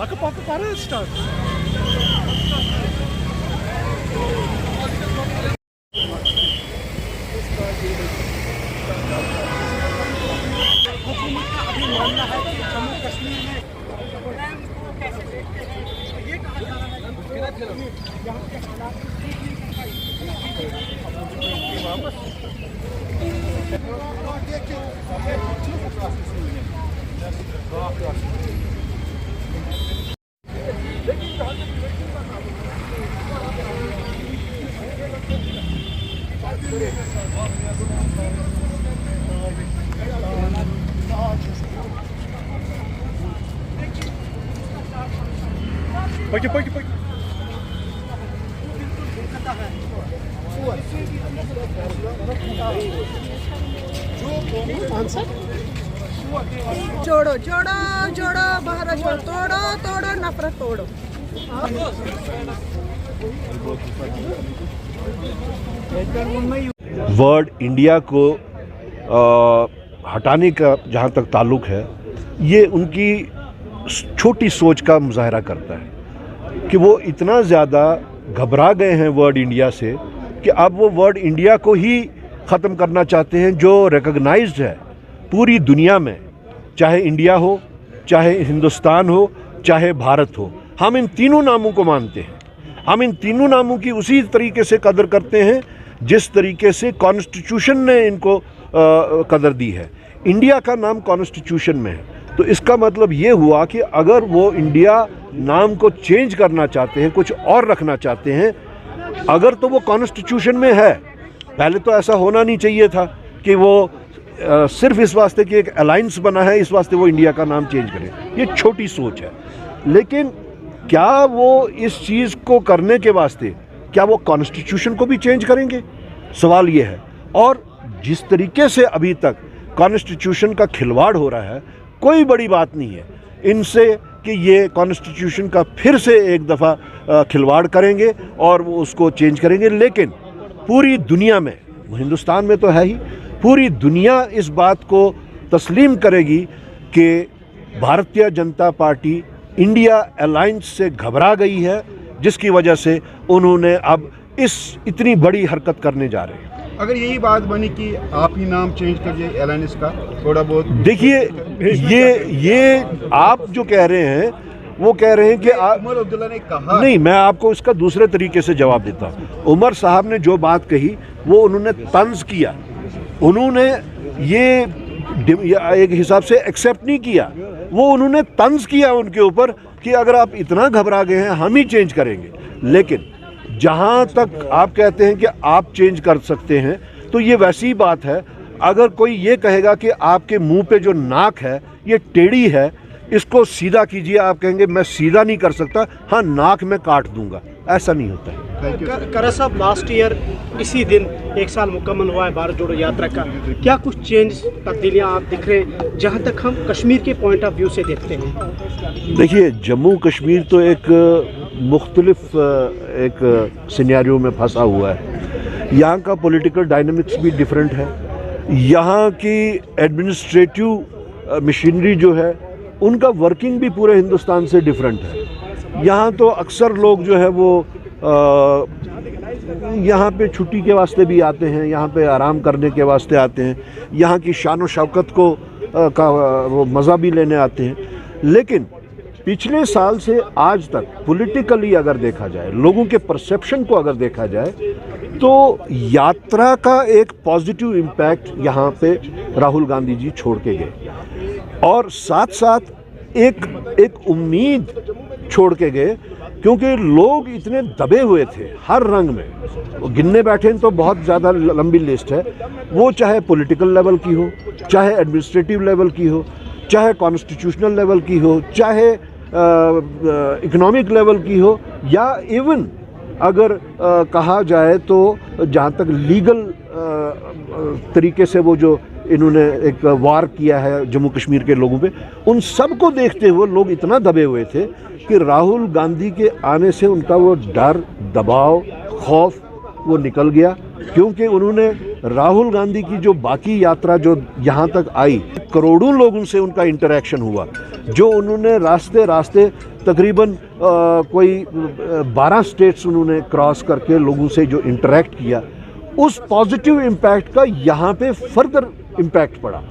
Akı para start. हुकूमत का अभी मानना है कि जम्मू कश्मीर में प्लान को कैसे देखते हैं, ये कहा जा रहा है कि यहाँ के हालात Pagi. जोड़ो जोड़ो जोड़ो भारत छोड़ो, तोड़ो तोड़ो नफरत तोड़ो। वर्ड इंडिया को हटाने का जहाँ तक ताल्लुक़ है, ये उनकी छोटी सोच का मुजाहरा करता है कि वो इतना ज़्यादा घबरा गए हैं वर्ड इंडिया से कि अब वो वर्ड इंडिया को ही ख़त्म करना चाहते हैं, जो रिकॉग्नाइज्ड है पूरी दुनिया में, चाहे इंडिया हो, चाहे हिंदुस्तान हो, चाहे भारत हो। हम इन तीनों नामों को मानते हैं। हम इन तीनों नामों की उसी तरीके से कदर करते हैं जिस तरीके से कॉन्स्टिट्यूशन ने इनको कदर दी है। इंडिया का नाम कॉन्स्टिट्यूशन में है, तो इसका मतलब ये हुआ कि अगर वो इंडिया नाम को चेंज करना चाहते हैं, कुछ और रखना चाहते हैं, अगर तो वो कॉन्स्टिट्यूशन में है। पहले तो ऐसा होना नहीं चाहिए था कि वो सिर्फ इस वास्ते कि एक अलायंस बना है, इस वास्ते वो इंडिया का नाम चेंज करें। ये छोटी सोच है। लेकिन क्या वो इस चीज़ को करने के वास्ते क्या वो कॉन्स्टिट्यूशन को भी चेंज करेंगे? सवाल ये है। और जिस तरीके से अभी तक कॉन्स्टिट्यूशन का खिलवाड़ हो रहा है, कोई बड़ी बात नहीं है इनसे कि ये कॉन्स्टिट्यूशन का फिर से एक दफ़ा खिलवाड़ करेंगे और वो उसको चेंज करेंगे। लेकिन पूरी दुनिया में, हिंदुस्तान में तो है ही, पूरी दुनिया इस बात को तस्लीम करेगी कि Bharatiya Janata party India alliance से घबरा गई है, जिसकी वजह से उन्होंने अब इस इतनी बड़ी हरकत करने जा रहे हैं। अगर यही बात बनी कि आप ही नाम चेंज करिए अलायंस का, थोड़ा बहुत देखिए, ये आप जो कह रहे हैं वो कह रहे हैं कि उमर अब्दुल्ला ने कहा नहीं, मैं आपको इसका दूसरे तरीके से जवाब देता हूँ। उमर साहब ने जो बात कही वो उन्होंने तंज किया, उन्होंने ये एक हिसाब से एक्सेप्ट नहीं किया, वो उन्होंने तंज किया उनके ऊपर कि अगर आप इतना घबरा गए हैं हम ही चेंज करेंगे। लेकिन जहाँ तक आप कहते हैं कि आप चेंज कर सकते हैं, तो ये वैसी बात है, अगर कोई ये कहेगा कि आपके मुंह पे जो नाक है ये टेढ़ी है, इसको सीधा कीजिए, आप कहेंगे मैं सीधा नहीं कर सकता, हाँ नाक में काट दूंगा, ऐसा नहीं होता है। करा साहब, लास्ट ईयर इसी दिन 1 साल मुकम्मल हुआ है भारत जोड़ो यात्रा का। क्या कुछ चेंज, तब्दीलियां आप दिख रहे हैं जहां तक हम कश्मीर के पॉइंट ऑफ व्यू से देखते हैं? देखिए, जम्मू कश्मीर तो एक मुख्तलिफ एक सिनेरियो में फंसा हुआ है। यहाँ का पॉलिटिकल डायनामिक्स भी डिफरेंट है, यहाँ की एडमिनिस्ट्रेटिव मशीनरी जो है उनका वर्किंग भी पूरे हिंदुस्तान से डिफरेंट है। यहाँ तो अक्सर लोग जो है वो यहाँ पे छुट्टी के वास्ते भी आते हैं, यहाँ पे आराम करने के वास्ते आते हैं, यहाँ की शान व शौकत को का वो मज़ा भी लेने आते हैं। लेकिन पिछले साल से आज तक पॉलिटिकली अगर देखा जाए, लोगों के परसेप्शन को अगर देखा जाए, तो यात्रा का एक पॉजिटिव इम्पैक्ट यहाँ पे राहुल गांधी जी छोड़ के गए, और साथ साथ एक उम्मीद छोड़ के गए, क्योंकि लोग इतने दबे हुए थे हर रंग में। गिनने बैठे तो बहुत ज़्यादा लंबी लिस्ट है, वो चाहे पॉलिटिकल लेवल की हो, चाहे एडमिनिस्ट्रेटिव लेवल की हो, चाहे कॉन्स्टिट्यूशनल लेवल की हो, चाहे इकोनॉमिक लेवल की हो, या इवन अगर कहा जाए तो जहाँ तक लीगल तरीके से वो जो इन्होंने एक वार किया है जम्मू कश्मीर के लोगों पे, उन सब को देखते हुए लोग इतना दबे हुए थे कि राहुल गांधी के आने से उनका वो डर, दबाव, खौफ वो निकल गया। क्योंकि उन्होंने राहुल गांधी की जो बाकी यात्रा जो यहाँ तक आई, करोड़ों लोगों से उनका इंटरेक्शन हुआ, जो उन्होंने रास्ते रास्ते तकरीबन कोई 12 स्टेट्स उन्होंने क्रॉस करके लोगों से जो इंटरेक्ट किया, उस पॉजिटिव इम्पैक्ट का यहाँ पे फर्दर इम्पैक्ट पड़ा।